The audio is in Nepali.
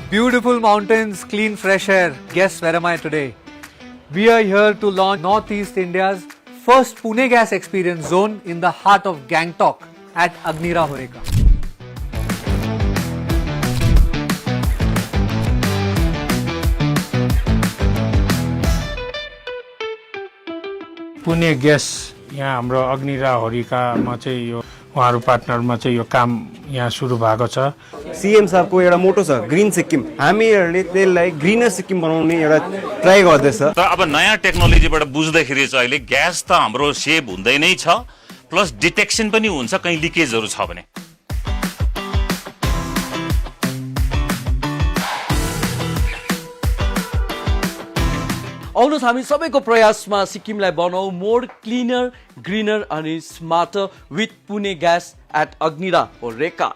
Beautiful mountains, clean fresh air. Guess where am I today? We are here to launch Northeast India's first Pune Gas Experience Zone in the heart of Gangtok at Agnira Horeca. Pune gas यहाँ हाम्रो अग्निरा होरिकामा चाहिँ यो उहाँहरू पार्टनरमा चाहिँ यो काम यहाँ सुरु भएको छ। सीएम साहबको एउटा मोटो छ ग्रीन सिक्किम, हामीहरूले त्यसलाई ग्रीनर सिक्किम बनाउने एउटा ट्राई गर्दैछ। तर अब नयाँ टेक्नोलोजीबाट बुझ्दाखेरि चाहिँ अहिले ग्यास त हाम्रो सेभ हुँदै नै छ, प्लस डिटेक्सन पनि हुन्छ कहीँ लिकेजहरू छ भने। आउनुहोस् हामी सबैको प्रयासमा सिक्किमलाई बनाऊ मोर क्लिनर, ग्रीनर अनि स्मार्टर विथ पुणे ग्यास एट अग्निरा होरेका।